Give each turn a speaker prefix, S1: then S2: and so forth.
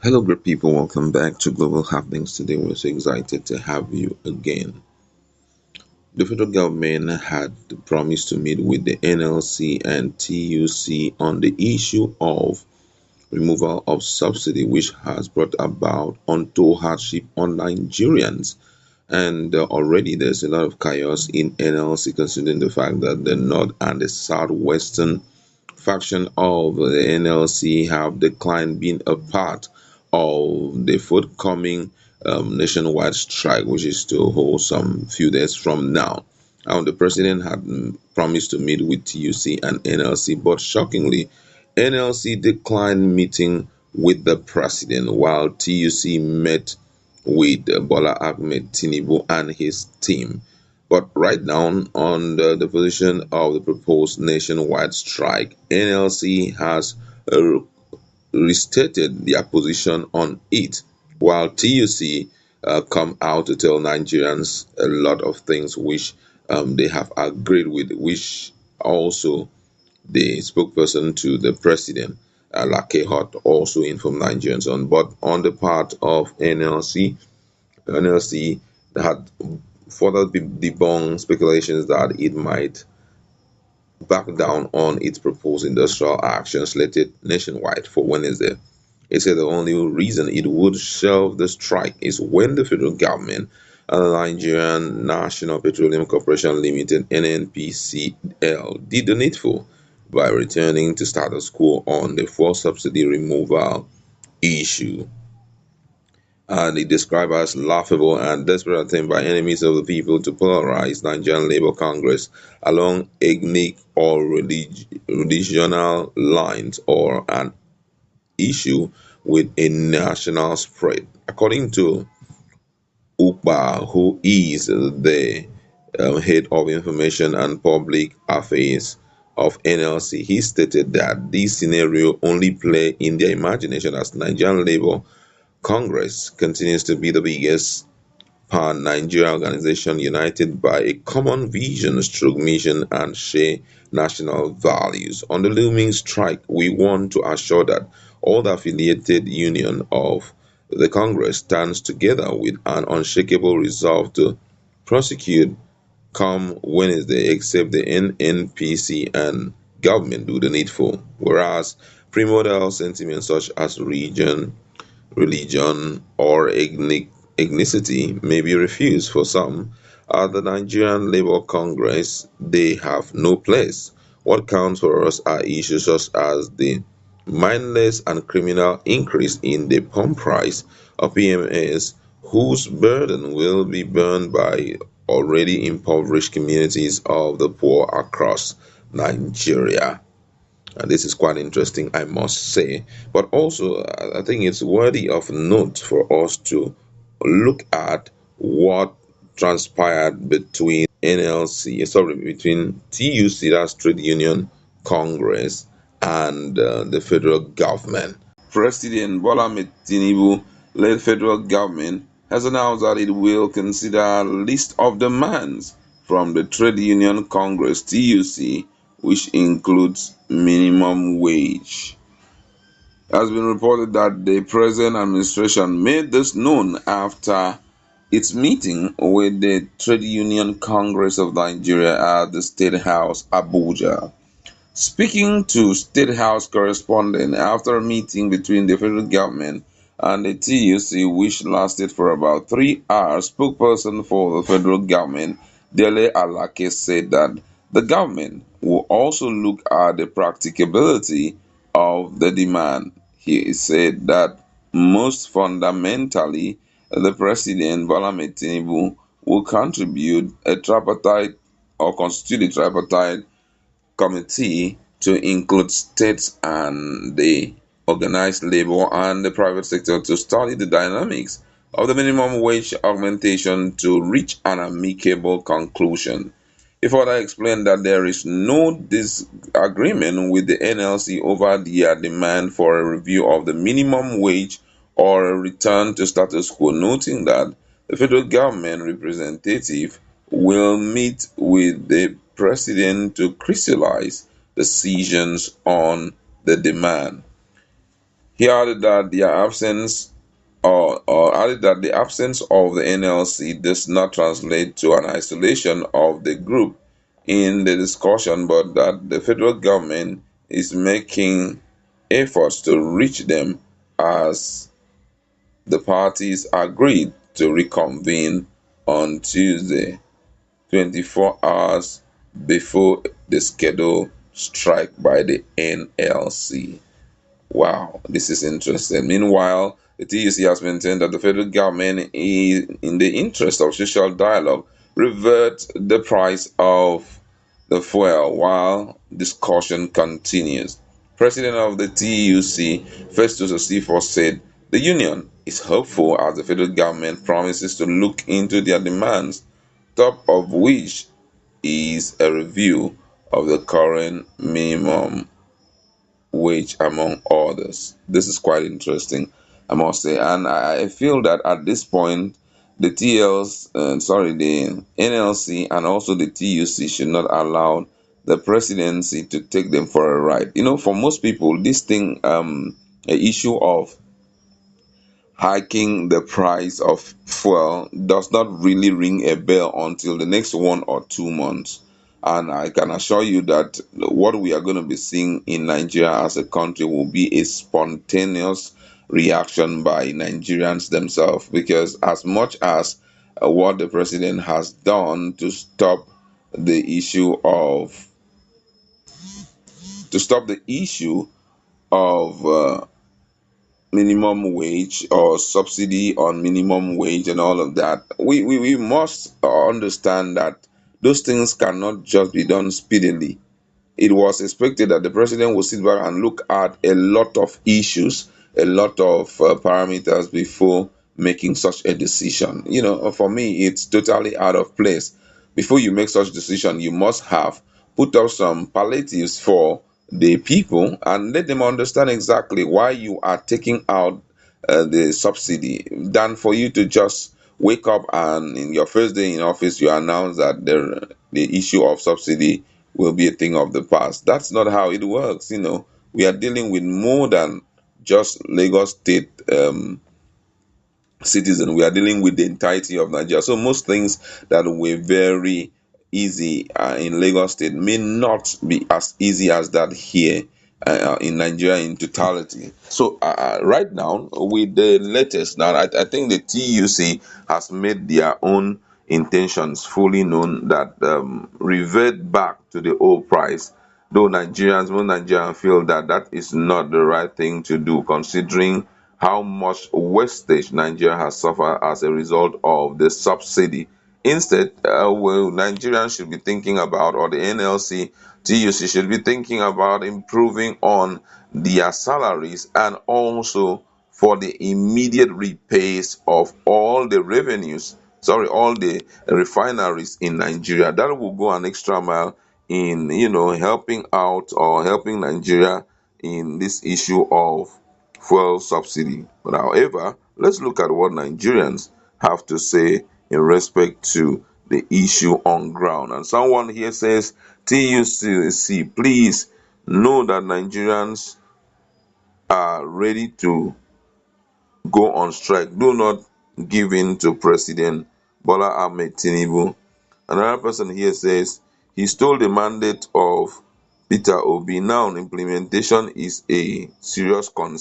S1: Hello, great people. Welcome back to Global Happenings. Today, we're so excited to have you again. The federal government had promised to meet with the NLC and TUC on the issue of removal of subsidy, which has brought about untold hardship on Nigerians. And already there's a lot of chaos in NLC, considering the fact that the North and the Southwestern faction of the NLC have declined being a part of the forthcoming nationwide strike, which is to hold some few days from now. The president had promised to meet with TUC and NLC, but shockingly, NLC declined meeting with the president, while TUC met with Bola Ahmed Tinubu and his team. But right now, on the position of the proposed nationwide strike, NLC has uh, restated their position on it, while TUC come out to tell Nigerians a lot of things which they have agreed with, which also the spokesperson to the president, Lake Hot, also informed Nigerians on. But on the part of NLC had further debunked speculations that it might back down on its proposed industrial action slated nationwide for Wednesday. It said the only reason it would shelve the strike is when the federal government and the Nigerian National Petroleum Corporation Limited (NNPCL) did the needful by returning to status quo on the fuel subsidy removal issue, and it described as laughable and desperate attempt by enemies of the people to polarize Nigerian Labour Congress along ethnic or religional lines or an issue with a national spread. According to Ukpa, who is the head of information and public affairs of NLC, he stated that this scenario only play in their imagination as Nigerian Labour Congress continues to be the biggest pan-Nigeria organization united by a common vision, stroke mission, and share national values. On the looming strike, we want to assure that all the affiliated union of the Congress stands together with an unshakable resolve to prosecute come Wednesday, except the NNPC and government do the needful. Whereas primordial sentiments such as religion, or ethnicity may be refused for some. At the Nigerian Labour Congress, they have no place. What counts for us are issues such as the mindless and criminal increase in the pump price of PMS, whose burden will be borne by already impoverished communities of the poor across Nigeria. And this is quite interesting, I must say. But also, I think it's worthy of note for us to look at what transpired between between TUC, that's Trade Union Congress, and the federal government. President Bola Ahmed Tinubu led federal government has announced that it will consider a list of demands from the Trade Union Congress (TUC), which includes minimum wage. It has been reported that the present administration made this known after its meeting with the Trade Union Congress of Nigeria at the State House, Abuja. Speaking to State House correspondent after a meeting between the federal government and the TUC, which lasted for about 3 hours, spokesperson for the federal government, Dele Alake, said that the government will also look at the practicability of the demand. He said that most fundamentally, the President Bola Ahmed Tinubu will contribute a tripartite or constitute a tripartite committee to include states and the organized labor and the private sector to study the dynamics of the minimum wage augmentation to reach an amicable conclusion. He further explained that there is no disagreement with the NLC over their demand for a review of the minimum wage or a return to status quo, noting that the federal government representative will meet with the president to crystallize decisions on the demand. He added that their absence or added that the absence of the NLC does not translate to an isolation of the group in the discussion, but that the federal government is making efforts to reach them as the parties agreed to reconvene on Tuesday, 24 hours before the scheduled strike by the NLC. Wow, this is interesting. Meanwhile, the TUC has maintained that the federal government is, in the interest of social dialogue, revert the price of the fuel while discussion continues. President of the TUC, Festus Osifo, said the union is hopeful as the federal government promises to look into their demands, top of which is a review of the current minimum wage, among others. This is quite interesting, I must say, and I feel that at this point, the NLC and also the TUC should not allow the presidency to take them for a ride. For most people, this thing, a issue of hiking the price of fuel does not really ring a bell until the next 1 or 2 months. And I can assure you that what we are going to be seeing in Nigeria as a country will be a spontaneous reaction by Nigerians themselves. Because as much as what the president has done the issue of to stop the issue of minimum wage or subsidy on minimum wage and all of that, we must understand that those things cannot just be done speedily. It was expected that the president would sit back and look at a lot of issues, a lot of parameters before making such a decision. For me, it's totally out of place. Before you make such decision, you must have put up some palliatives for the people and let them understand exactly why you are taking out the subsidy, than for you to just wake up and in your first day in office you announce that the issue of subsidy will be a thing of the past. That's not how it works. We are dealing with more than just Lagos State citizen. We are dealing with the entirety of Nigeria. So most things that were very easy in Lagos State may not be as easy as that here in Nigeria in totality. So right now, with the latest, now I think the TUC has made their own intentions fully known, that revert back to the old price. Though most Nigerians feel that that is not the right thing to do, considering how much wastage Nigeria has suffered as a result of the subsidy. Instead, Nigerians should be thinking about, or the NLC, TUC should be thinking about improving on their salaries, and also for the immediate repairs of all the refineries in Nigeria. That will go an extra mile in helping out or helping Nigeria in this issue of fuel subsidy. But however, let's look at what Nigerians have to say in respect to the issue on ground. And someone here says, TUC, please know that Nigerians are ready to go on strike. Do not give in to President Bola Ahmed Tinubu. Another person here says, he stole the mandate of Peter Obi. Now implementation is a serious concern.